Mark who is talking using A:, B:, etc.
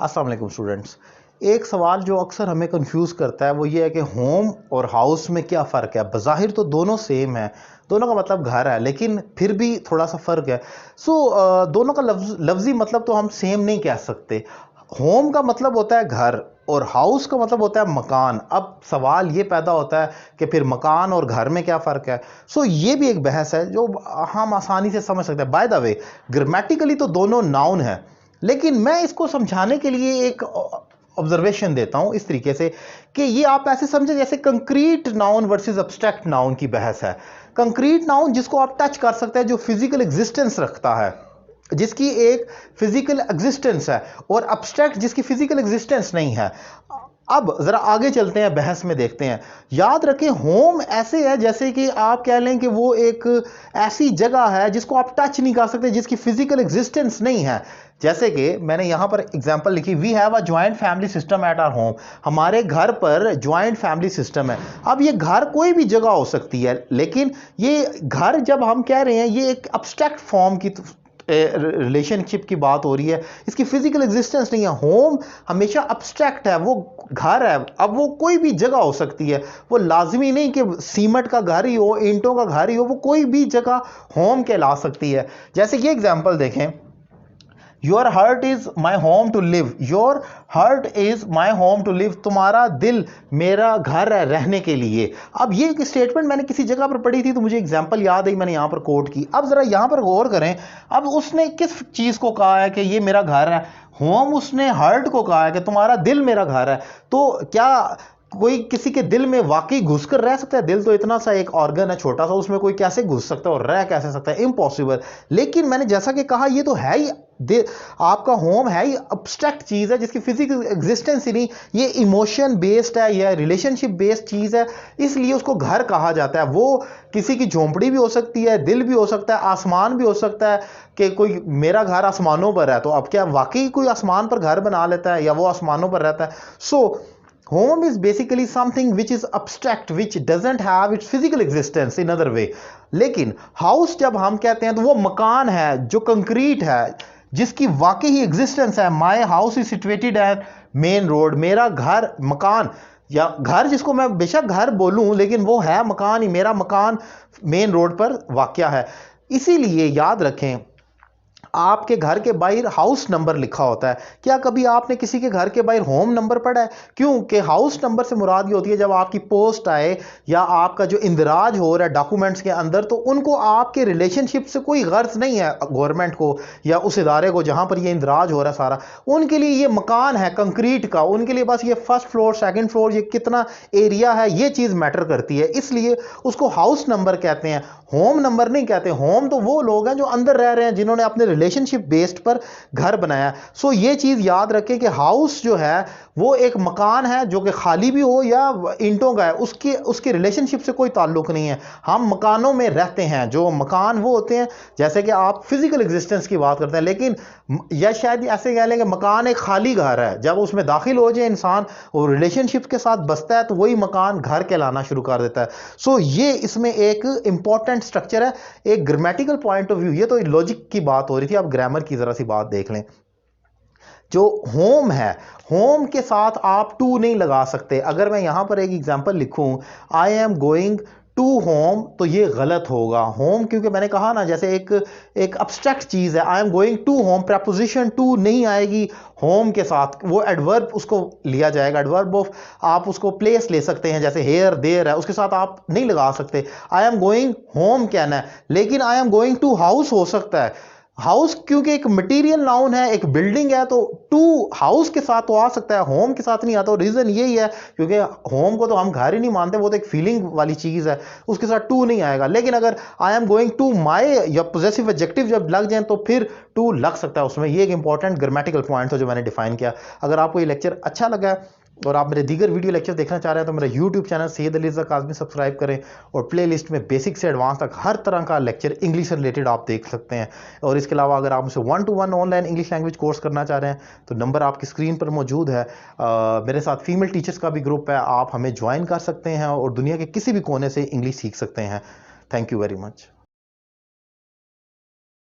A: अस्सलाम वालेकुम स्टूडेंट्स। एक सवाल जो अक्सर हमें कंफ्यूज करता है वो ये है कि होम और हाउस में क्या फ़र्क है। बज़ाहिर तो दोनों सेम है, दोनों का मतलब घर है, लेकिन फिर भी थोड़ा सा फ़र्क है। दोनों का लफ्ज़ी मतलब तो हम सेम नहीं कह सकते। होम का मतलब होता है घर और हाउस का मतलब होता है मकान। अब सवाल ये पैदा होता है कि फिर मकान और घर में क्या फ़र्क है। ये भी एक बहस है जो हम आसानी से समझ सकते हैं। बाय द वे, ग्रामेटिकली तो दोनों नाउन है, लेकिन मैं इसको समझाने के लिए एक ऑब्जर्वेशन देता हूं इस तरीके से कि ये आप ऐसे समझें जैसे concrete noun versus abstract noun की बहस है। कंक्रीट नाउन जिसको आप टच कर सकते हैं, जो फिजिकल एग्जिस्टेंस रखता है, जिसकी एक फिजिकल एग्जिस्टेंस है, और अब्स्ट्रैक्ट जिसकी फिजिकल एग्जिस्टेंस नहीं है। अब जरा आगे चलते हैं, बहस में देखते हैं। याद रखें, होम ऐसे है जैसे कि आप कह लें कि वो एक ऐसी जगह है जिसको आप टच नहीं कर सकते, जिसकी फिजिकल एग्जिस्टेंस नहीं है। जैसे कि मैंने यहां पर एग्जांपल लिखी, we have a joint family system at our home. हमारे घर पर जॉइंट फैमिली सिस्टम है। अब ये घर कोई भी जगह हो सकती है, लेकिन ये घर जब हम कह रहे हैं ये एक अब्स्ट्रैक्ट फॉर्म की रिलेशनशिप की बात हो रही है, इसकी फिजिकल एग्जिस्टेंस नहीं है। होम हमेशा अब्स्ट्रैक्ट है, वो घर है। अब वो कोई भी जगह हो सकती है, वो लाजमी नहीं कि सीमेंट का घर ही हो, ईंटों का घर ही हो, वो कोई भी जगह होम कहला सकती है। जैसे ये एग्जांपल देखें, your heart is my home to live. Your heart is my home to live. तुम्हारा दिल मेरा घर है रहने के लिए। अब ये एक स्टेटमेंट मैंने किसी जगह पर पढ़ी थी तो मुझे एग्जांपल याद आई, मैंने यहां पर कोट की। अब जरा यहां पर गौर करें, अब उसने किस चीज को कहा है कि ये मेरा घर है? होम उसने हार्ट को कहा है कि तुम्हारा दिल मेरा घर है। तो क्या कोई किसी के दिल में वाकई घुसकर रह सकता है? दिल तो इतना सा एक ऑर्गन है छोटा सा, उसमें कोई कैसे घुस सकता है और रह कैसे सकता है? इम्पॉसिबल। लेकिन मैंने जैसा कि कहा, ये तो है ही, आपका होम है ही अब्स्ट्रैक्ट चीज है जिसकी फिजिकल एग्जिस्टेंस ही नहीं, ये इमोशन बेस्ड है या रिलेशनशिप बेस्ड चीज है, इसलिए उसको घर कहा जाता है। वो किसी की झोंपड़ी भी हो सकती है, दिल भी हो सकता है, आसमान भी हो सकता है कि कोई मेरा घर आसमानों पर है। तो अब क्या वाकई कोई आसमान पर घर बना लेता है या वो आसमानों पर रहता है? Home is basically something which is abstract, which doesn't have its physical existence in other way. लेकिन हाउस जब हम कहते हैं तो वो मकान है जो कंक्रीट है, जिसकी वाकई ही एग्जिस्टेंस है। My house is situated at main road. मेरा घर, मकान या घर जिसको मैं बेशक घर बोलूं, लेकिन वो है मकान ही। मेरा मकान मेन रोड पर वाक़या है। इसीलिए याद रखें, आपके घर के बाहर हाउस नंबर लिखा होता है। क्या कभी आपने किसी के घर के बाहर होम नंबर पढ़ा है? क्योंकि हाउस नंबर से मुराद ये होती है जब आपकी पोस्ट आए या आपका जो इंदराज हो रहा है डॉक्यूमेंट्स के अंदर, तो उनको आपके रिलेशनशिप से कोई गर्ज नहीं है, गवर्नमेंट को या उस इदारे को जहां पर ये इंदराज हो रहा है सारा, उनके लिए ये मकान है कंक्रीट का। उनके लिए बस ये फर्स्ट फ्लोर, सेकंड फ्लोर, ये कितना एरिया है, ये चीज मैटर करती है, इसलिए उसको हाउस नंबर कहते हैं, होम नंबर नहीं कहते। होम तो वो लोग हैं जो अंदर रह रहे हैं, जिन्होंने अपने रिलेशनशिप बेस्ड पर घर बनाया। ये चीज याद रखें कि हाउस जो है वो एक मकान है जो कि खाली भी हो या ईंटों का है, उसके रिलेशनशिप से कोई ताल्लुक नहीं है। हम मकानों में रहते हैं। जो मकान वो होते हैं, जैसे कि आप फिजिकल एग्जिस्टेंस की बात करते हैं, लेकिन या शायद ऐसे कह लें कि मकान एक खाली घर है। जब उसमें दाखिल हो जाए इंसान और रिलेशनशिप के साथ बसता है, तो वही मकान घर कहलाना शुरू कर देता है। ये इसमें एक इंपॉर्टेंट स्ट्रक्चर है, एक ग्रामेटिकल पॉइंट ऑफ व्यू। ये तो लॉजिक की बात हो रही थी, अब ग्रामर की जरा सी बात देख लें। जो होम है, होम के साथ आप टू नहीं लगा सकते। अगर मैं यहां पर एक एग्जांपल लिखूं, I am going to home, तो ये गलत होगा। होम, क्योंकि मैंने कहा ना, जैसे एक अब्स्ट्रैक्ट चीज है। I am going to home, proposition to नहीं आएगी होम के साथ, वो एडवर्ब उसको लिया जाएगा। एडवर्ब ऑफ आप उसको प्लेस ले सकते हैं, जैसे हेयर देयर है, उसके साथ आप नहीं लगा सकते। आई एम गोइंग होम कहना है, लेकिन I am going to house हो सकता है। हाउस क्योंकि एक मटेरियल नाउन है, एक बिल्डिंग है, तो टू हाउस के साथ तो आ सकता है, होम के साथ नहीं आता। रीजन यही है क्योंकि होम को तो हम घर ही नहीं मानते, वो तो एक फीलिंग वाली चीज है, उसके साथ टू नहीं आएगा। लेकिन अगर I am going to my या पोजेसिव एडजेक्टिव जब लग जाए तो फिर टू लग सकता है उसमें। ये एक इंपॉर्टेंट ग्रामेटिकल पॉइंट था जो मैंने डिफाइन किया। अगर आपको ये लेक्चर अच्छा लगा और आप मेरे दीगर वीडियो लेक्चर देखना चाह रहे हैं तो मेरा YouTube channel Syed Ali Raza Kazmi subscribe करें, और प्ले लिस्ट में बेसिक से एडवांस तक हर तरह का लेक्चर इंग्लिश से रिलेटेड आप देख सकते हैं। और इसके अलावा अगर आप मुझसे 1-to-1 online English language course करना चाह रहे हैं तो नंबर आपकी स्क्रीन पर मौजूद है। मेरे साथ फीमेल टीचर्स का भी ग्रुप है, आप हमें ज्वाइन कर सकते हैं और दुनिया के किसी भी कोने से इंग्लिश सीख सकते हैं। Thank you very much.